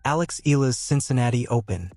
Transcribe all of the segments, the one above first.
Eala's Cincinnati Open.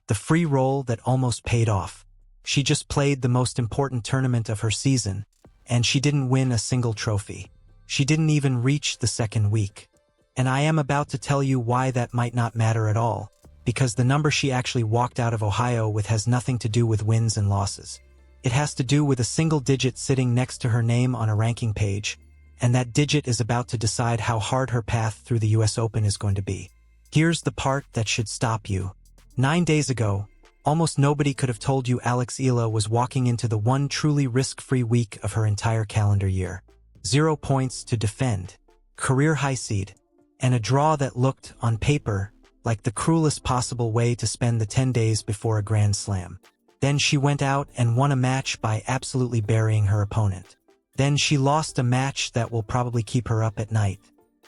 The free roll that almost paid off. She just played the most important tournament of her season, and she didn't win a single trophy. She didn't even reach the second week. And I am about to tell you why that might not matter at all, because the number she actually walked out of Ohio with has nothing to do with wins and losses. It has to do with a single digit sitting next to her name on a ranking page, and that digit is about to decide how hard her path through the US Open is going to be. Here's the part that should stop you. 9 days ago, almost nobody could have told you Eala was walking into the one truly risk-free week of her entire calendar year. 0 points to defend, career high seed, and a draw that looked, on paper, like the cruelest possible way to spend the 10 days before a Grand Slam. Then she went out and won a match by absolutely burying her opponent. Then she lost a match that will probably keep her up at night.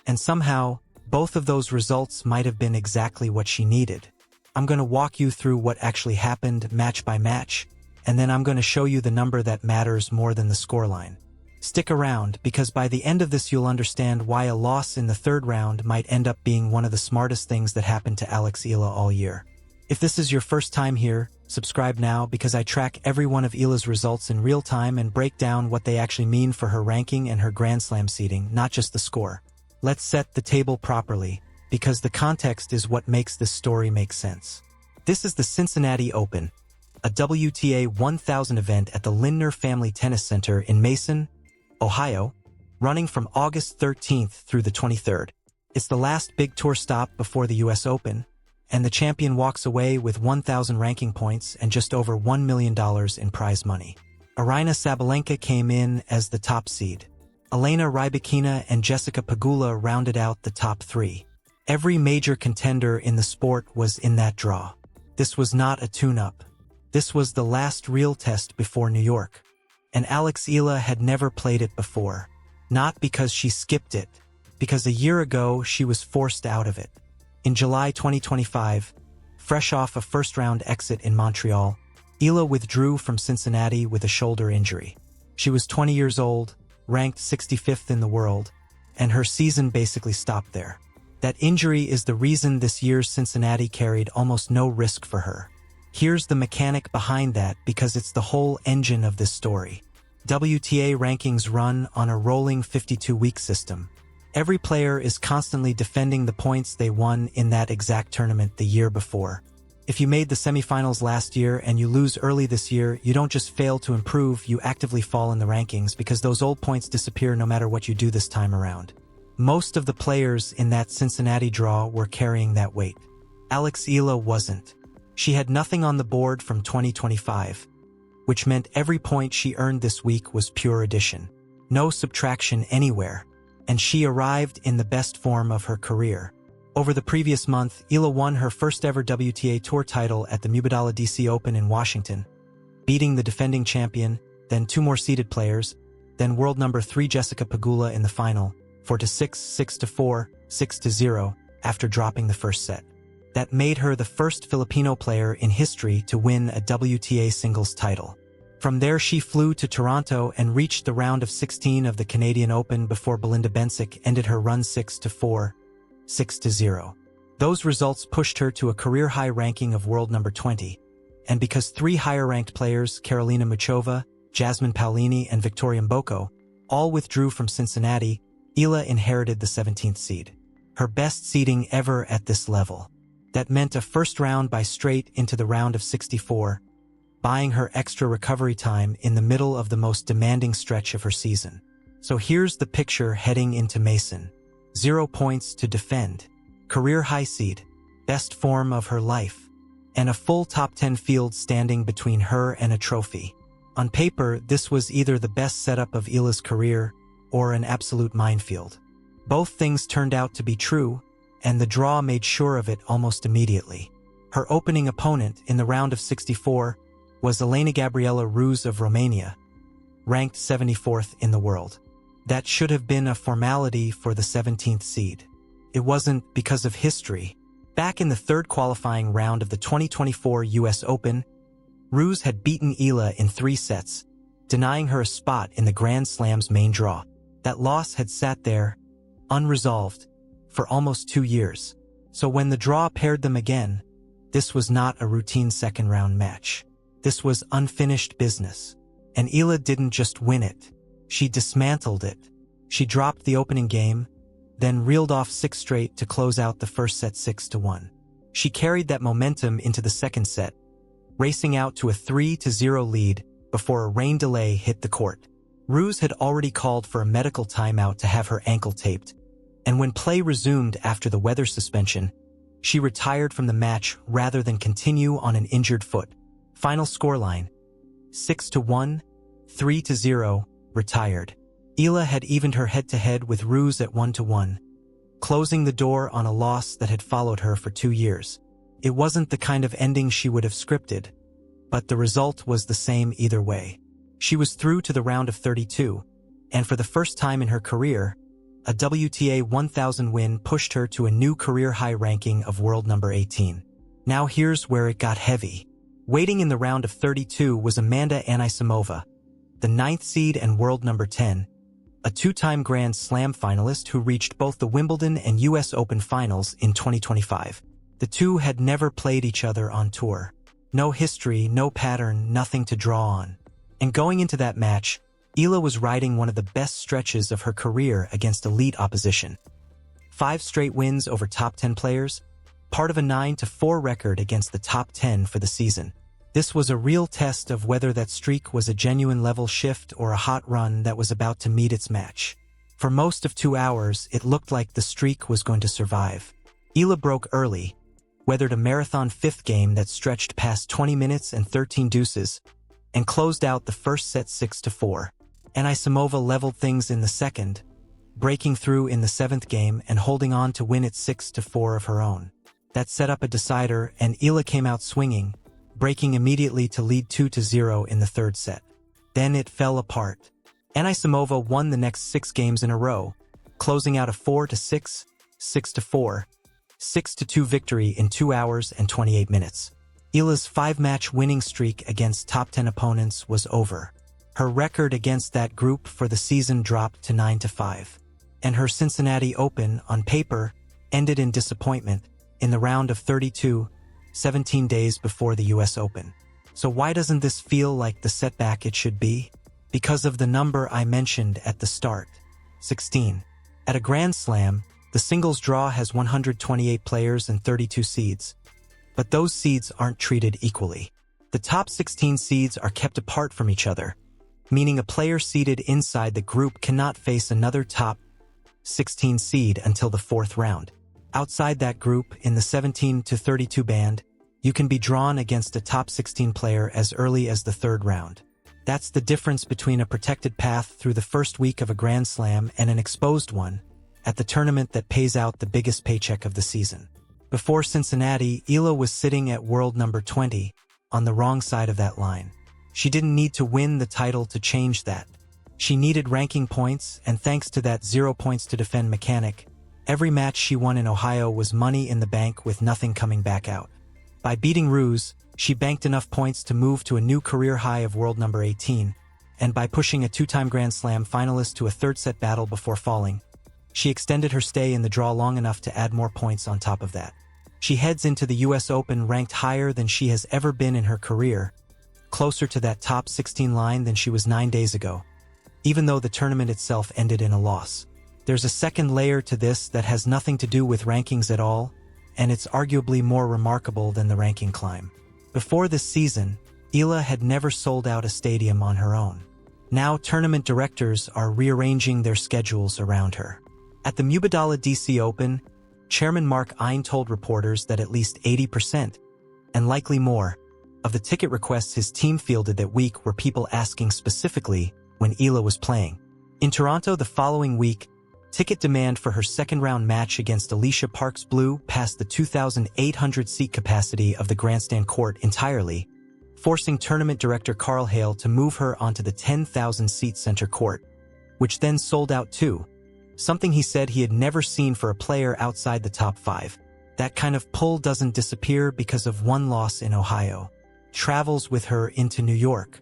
And somehow, both of those results might have been exactly what she needed. I'm going to walk you through what actually happened match by match, and then I'm going to show you the number that matters more than the scoreline. Stick around, because by the end of this you'll understand why a loss in the third round might end up being one of the smartest things that happened to Eala all year. If this is your first time here, subscribe now, because I track every one of Eala's results in real time and break down what they actually mean for her ranking and her Grand Slam seeding, not just the score. Let's set the table properly, because the context is what makes this story make sense. This is the Cincinnati Open, a WTA 1000 event at the Lindner Family Tennis Center in Mason, Ohio, running from August 13th through the 23rd. It's the last big tour stop before the US Open, and the champion walks away with 1,000 ranking points and just over $1 million in prize money. Aryna Sabalenka came in as the top seed. Elena Rybakina and Jessica Pegula rounded out the top 3. Every major contender in the sport was in that draw. This was not a tune-up. This was the last real test before New York. And Eala had never played it before. Not because she skipped it, because a year ago she was forced out of it. In July 2025, fresh off a first-round exit in Montreal, Eala withdrew from Cincinnati with a shoulder injury. She was 20 years old, ranked 65th in the world, and her season basically stopped there. That injury is the reason this year's Cincinnati carried almost no risk for her. Here's the mechanic behind that, because it's the whole engine of this story. WTA rankings run on a rolling 52-week system. Every player is constantly defending the points they won in that exact tournament the year before. If you made the semifinals last year and you lose early this year, you don't just fail to improve, you actively fall in the rankings, because those old points disappear no matter what you do this time around. Most of the players in that Cincinnati draw were carrying that weight. Eala wasn't. She had nothing on the board from 2025, which meant every point she earned this week was pure addition. No subtraction anywhere. And she arrived in the best form of her career. Over the previous month, Eala won her first ever WTA Tour title at the Mubadala DC Open in Washington, beating the defending champion, then 2 more seeded players, then world number 3 Jessica Pegula in the final, 4-6, 6-4, 6-0, after dropping the first set. That made her the first Filipino player in history to win a WTA singles title. From there she flew to Toronto and reached the round of 16 of the Canadian Open before Belinda Bencic ended her run 6-4, 6-0. Those results pushed her to a career-high ranking of world number 20, and because 3 higher-ranked players, Karolina Muchova, Jasmine Paolini, and Victoria Mboko, all withdrew from Cincinnati, Eala inherited the 17th seed. Her best seeding ever at this level. That meant a first round bye straight into the round of 64, buying her extra recovery time in the middle of the most demanding stretch of her season. So here's the picture heading into Mason. 0 points to defend, career high seed, best form of her life, and a full top 10 field standing between her and a trophy. On paper, this was either the best setup of Eala's career or an absolute minefield. Both things turned out to be true, and the draw made sure of it almost immediately. Her opening opponent in the round of 64 was Elena-Gabriela of Romania, ranked 74th in the world. That should have been a formality for the 17th seed. It wasn't, because of history. Back in the third qualifying round of the 2024 US Open, Ruse had beaten Eala in 3 sets, denying her a spot in the Grand Slam's main draw. That loss had sat there, unresolved, for almost 2 years. So when the draw paired them again, this was not a routine second-round match. This was unfinished business. And Eala didn't just win it. She dismantled it. She dropped the opening game, then reeled off 6 straight to close out the first set 6-1. She carried that momentum into the second set, racing out to a 3-0 lead before a rain delay hit the court. Ruse had already called for a medical timeout to have her ankle taped, and when play resumed after the weather suspension, she retired from the match rather than continue on an injured foot. Final scoreline: 6-1, 3-0, retired. Eala had evened her head-to-head with Ruse at 1-1, closing the door on a loss that had followed her for 2 years. It wasn't the kind of ending she would have scripted, but the result was the same either way. She was through to the round of 32, and for the first time in her career, a WTA 1000 win pushed her to a new career-high ranking of world number 18. Now here's where it got heavy. Waiting in the round of 32 was Amanda Anisimova, the 9th seed and world number 10, a 2-time Grand Slam finalist who reached both the Wimbledon and US Open finals in 2025. The two had never played each other on tour. No history, no pattern, nothing to draw on. And going into that match, Eala was riding one of the best stretches of her career against elite opposition. 5 straight wins over top 10 players, part of a 9-4 record against the top 10 for the season. This was a real test of whether that streak was a genuine level shift or a hot run that was about to meet its match. For most of 2 hours, it looked like the streak was going to survive. Eala broke early, weathered a marathon 5th game that stretched past 20 minutes and 13 deuces, and closed out the first set 6-4. Anisimova leveled things in the second, breaking through in the 7th game and holding on to win it 6-4 of her own. That set up a decider, and Eala came out swinging, breaking immediately to lead 2-0 in the 3rd set. Then it fell apart. Anisimova won the next 6 games in a row, closing out a 4-6, 6-4, 6-2 victory in 2 hours and 28 minutes. Eala's 5-match winning streak against top 10 opponents was over. Her record against that group for the season dropped to 9-5. And her Cincinnati Open, on paper, ended in disappointment in the round of 32, 17 days before the US Open. So why doesn't this feel like the setback it should be? Because of the number I mentioned at the start, 16. At a Grand Slam, the singles draw has 128 players and 32 seeds. But those seeds aren't treated equally. The top 16 seeds are kept apart from each other, meaning a player seated inside the group cannot face another top 16 seed until the 4th round. Outside that group, in the 17-32 band, you can be drawn against a top 16 player as early as the 3rd round. That's the difference between a protected path through the first week of a Grand Slam and an exposed one at the tournament that pays out the biggest paycheck of the season. Before Cincinnati, Eala was sitting at world number 20, on the wrong side of that line. She didn't need to win the title to change that. She needed ranking points, and thanks to that 0 points to defend mechanic, every match she won in Ohio was money in the bank with nothing coming back out. By beating Ruse, she banked enough points to move to a new career high of world number 18, and by pushing a 2-time Grand Slam finalist to a 3rd set battle before falling, she extended her stay in the draw long enough to add more points on top of that. She heads into the US Open ranked higher than she has ever been in her career, closer to that top 16 line than she was 9 days ago, even though the tournament itself ended in a loss. There's a second layer to this that has nothing to do with rankings at all, and it's arguably more remarkable than the ranking climb. Before this season, Eala had never sold out a stadium on her own. Now tournament directors are rearranging their schedules around her. At the Mubadala DC Open, Chairman Mark Ein told reporters that at least 80%, and likely more, of the ticket requests his team fielded that week were people asking specifically when Eala was playing. In Toronto the following week, ticket demand for her second-round match against Alicia Parks blew past the 2,800 seat capacity of the grandstand court entirely, forcing tournament director Carl Hale to move her onto the 10,000-seat center court, which then sold out too, something he said he had never seen for a player outside the top 5. That kind of pull doesn't disappear because of one loss in Ohio. Travels with her into New York.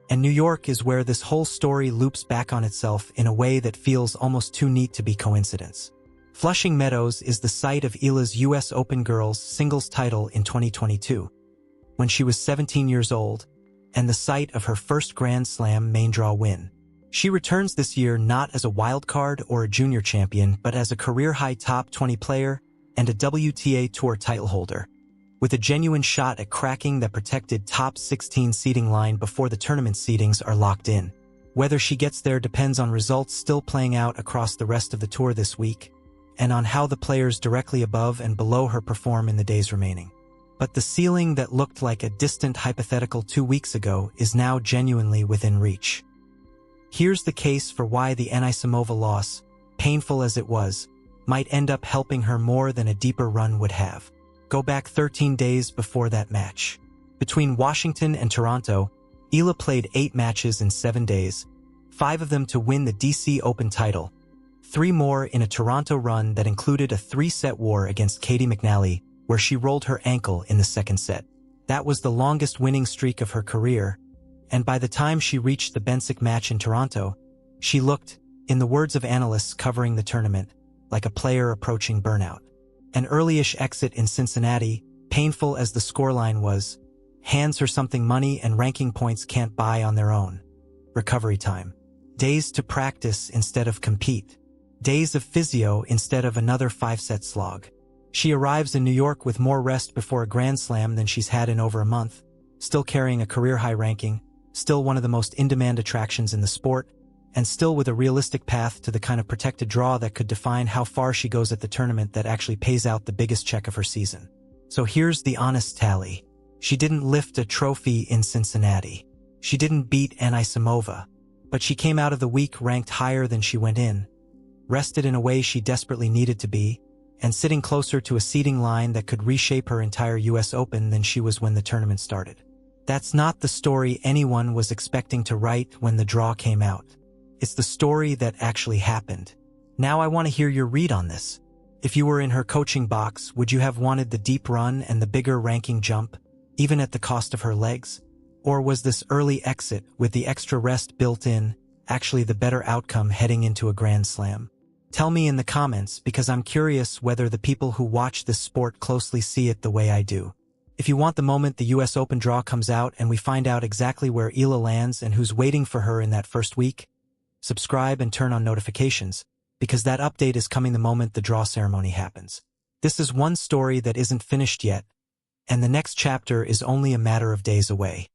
And New York is where this whole story loops back on itself in a way that feels almost too neat to be coincidence. Flushing Meadows is the site of Eala's U.S. Open girls singles title in 2022, when she was 17 years old, and the site of her first Grand Slam main draw win. She returns this year not as a wild card or a junior champion, but as a career-high top 20 player and a WTA Tour title holder, with a genuine shot at cracking the protected top 16 seeding line before the tournament seedings are locked in. Whether she gets there depends on results still playing out across the rest of the tour this week, and on how the players directly above and below her perform in the days remaining. But the ceiling that looked like a distant hypothetical 2 weeks ago is now genuinely within reach. Here's the case for why the Anisimova loss, painful as it was, might end up helping her more than a deeper run would have. Go back 13 days before that match. Between Washington and Toronto, Eala played 8 matches in 7 days, 5 of them to win the DC Open title, 3 more in a Toronto run that included a 3-set war against Katie McNally, where she rolled her ankle in the second set. That was the longest winning streak of her career, and by the time she reached the Bensic match in Toronto, she looked, in the words of analysts covering the tournament, like a player approaching burnout. An early-ish exit in Cincinnati, painful as the scoreline was, hands her something money and ranking points can't buy on their own. Recovery time. Days to practice instead of compete. Days of physio instead of another 5-set slog. She arrives in New York with more rest before a Grand Slam than she's had in over a month, still carrying a career-high ranking, still one of the most in-demand attractions in the sport, and still with a realistic path to the kind of protected draw that could define how far she goes at the tournament that actually pays out the biggest check of her season. So here's the honest tally. She didn't lift a trophy in Cincinnati. She didn't beat Anisimova, but she came out of the week ranked higher than she went in, rested in a way she desperately needed to be, and sitting closer to a seeding line that could reshape her entire U.S. Open than she was when the tournament started. That's not the story anyone was expecting to write when the draw came out. It's the story that actually happened. Now I want to hear your read on this. If you were in her coaching box, would you have wanted the deep run and the bigger ranking jump, even at the cost of her legs? Or was this early exit, with the extra rest built in, actually the better outcome heading into a Grand Slam? Tell me in the comments, because I'm curious whether the people who watch this sport closely see it the way I do. If you want the moment the US Open draw comes out and we find out exactly where Eala lands and who's waiting for her in that first week, subscribe and turn on notifications, because that update is coming the moment the draw ceremony happens. This is one story that isn't finished yet, and the next chapter is only a matter of days away.